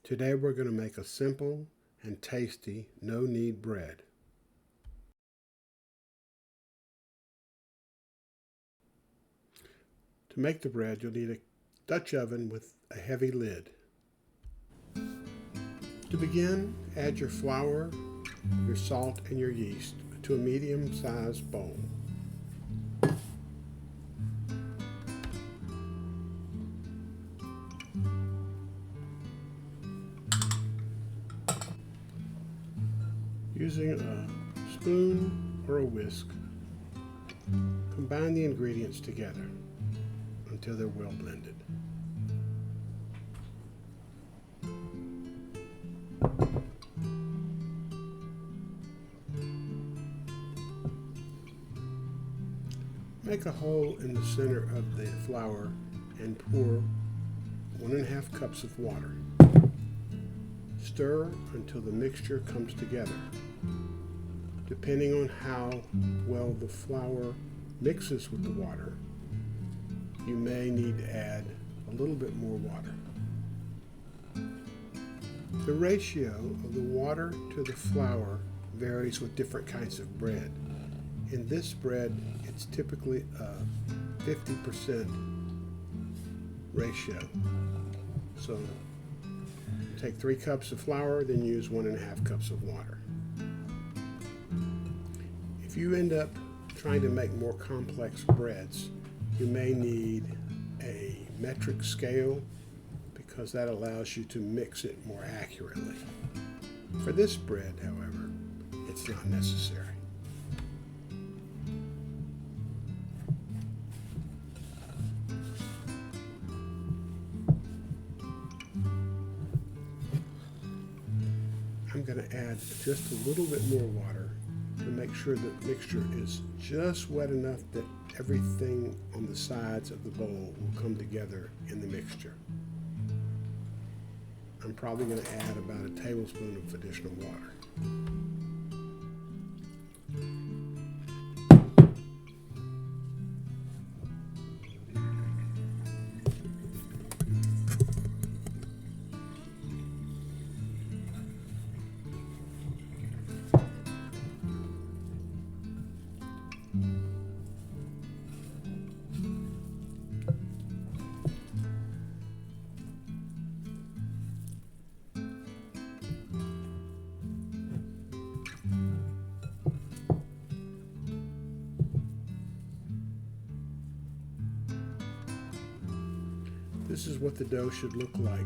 Today we're going to make a simple and tasty no-knead bread. To make the bread, you'll need a Dutch oven with a heavy lid. To begin, add your flour, your salt, and your yeast to a medium-sized bowl. Using a spoon or a whisk, combine the ingredients together until they're well blended. Make a hole in the center of the flour and pour 1.5 cups of water. Stir until the mixture comes together. Depending on how well the flour mixes with the water, you may need to add a little bit more water. The ratio of the water to the flour varies with different kinds of bread. In this bread, it's typically a 50% ratio. So take 3 cups of flour, then use 1.5 cups of water. If you end up trying to make more complex breads, you may need a metric scale because that allows you to mix it more accurately. For this bread, however, it's not necessary. I'm going to add just a little bit more water to make sure the mixture is just wet enough that everything on the sides of the bowl will come together in the mixture. I'm probably going to add about a tablespoon of additional water. This is what the dough should look like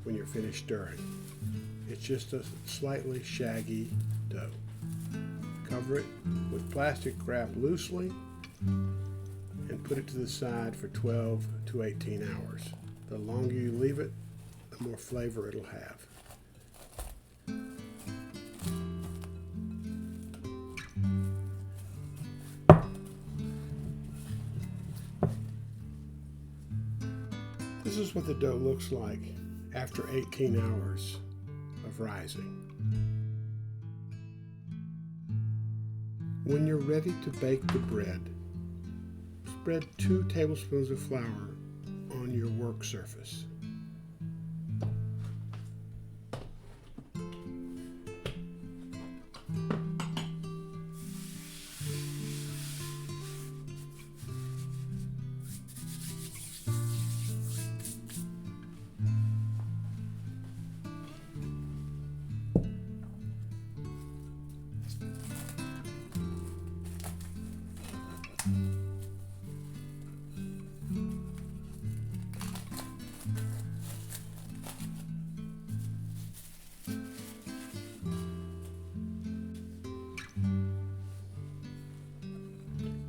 when you're finished stirring. It's just a slightly shaggy dough. Cover it with plastic wrap loosely and put it to the side for 12 to 18 hours. The longer you leave it, the more flavor it'll have. This is what the dough looks like after 18 hours of rising. When you're ready to bake the bread, spread 2 tablespoons of flour on your work surface.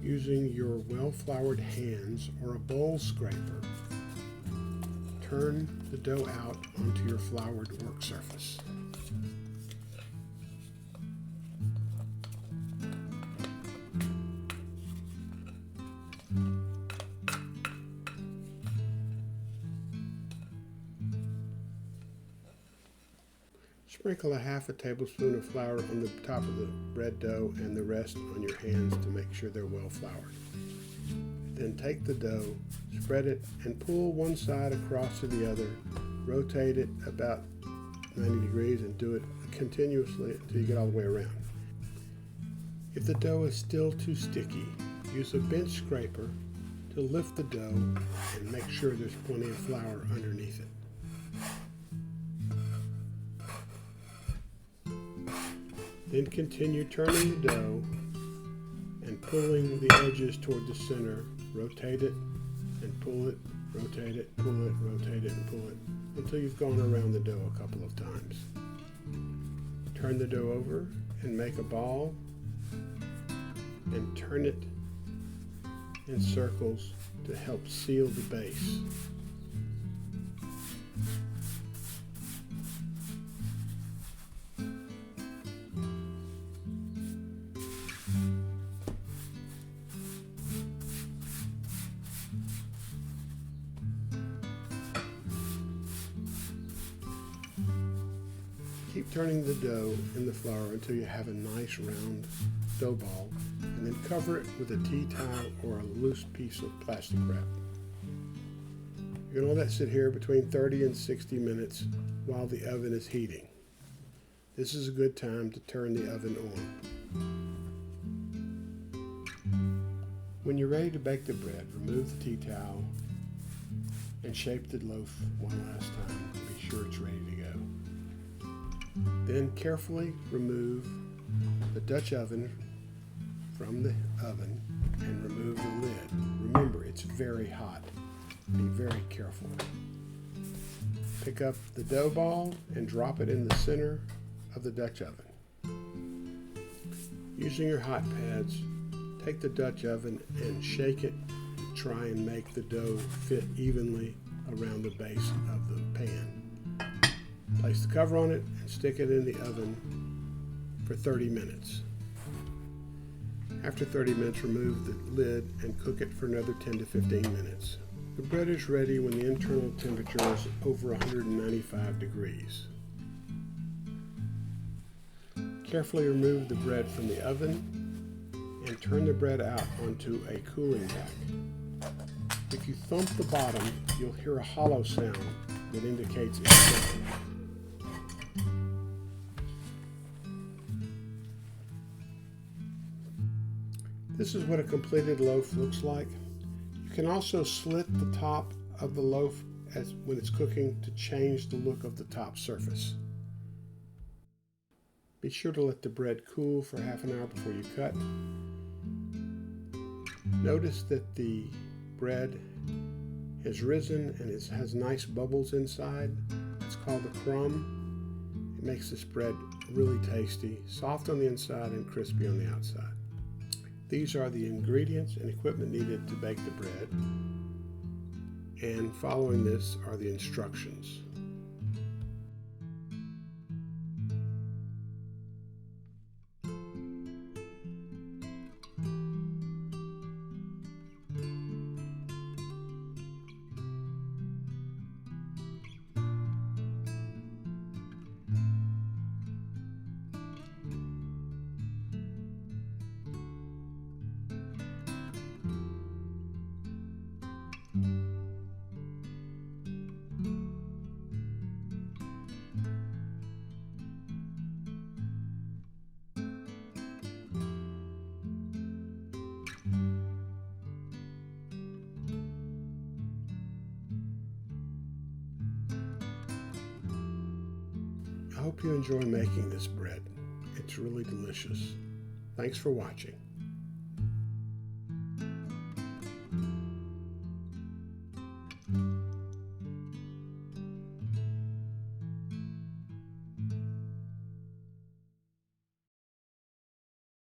Using your well-floured hands or a bowl scraper, turn the dough out onto your floured work surface. Sprinkle a half a tablespoon of flour on the top of the bread dough and the rest on your hands to make sure they're well floured. Then take the dough, spread it, and pull one side across to the other. Rotate it about 90 degrees and do it continuously until you get all the way around. If the dough is still too sticky, use a bench scraper to lift the dough and make sure there's plenty of flour underneath it. Then continue turning the dough and pulling the edges toward the center. Rotate it and pull it, rotate it, pull it, rotate it, and pull it until you've gone around the dough a couple of times. Turn the dough over and make a ball and turn it in circles to help seal the base. Keep turning the dough in the flour until you have a nice round dough ball, and then cover it with a tea towel or a loose piece of plastic wrap. You're going to let that sit here between 30 and 60 minutes while the oven is heating. This is a good time to turn the oven on. When you're ready to bake the bread, remove the tea towel and shape the loaf one last time to be sure it's ready to go. Then carefully remove the Dutch oven from the oven and remove the lid. Remember, it's very hot. Be very careful. Pick up the dough ball and drop it in the center of the Dutch oven. Using your hot pads, take the Dutch oven and shake it to try and make the dough fit evenly around the base of the pan. Place the cover on it and stick it in the oven for 30 minutes. After 30 minutes, remove the lid and cook it for another 10 to 15 minutes. The bread is ready when the internal temperature is over 195 degrees. Carefully remove the bread from the oven and turn the bread out onto a cooling rack. If you thump the bottom, you'll hear a hollow sound that indicates it's cooking. This is what a completed loaf looks like. You can also slit the top of the loaf when it's cooking to change the look of the top surface. Be sure to let the bread cool for half an hour before you cut. Notice that the bread has risen and it has nice bubbles inside. It's called a crumb. It makes this bread really tasty, soft on the inside and crispy on the outside. These are the ingredients and equipment needed to bake the bread, and following this are the instructions. I hope you enjoy making this bread. It's really delicious. Thanks for watching.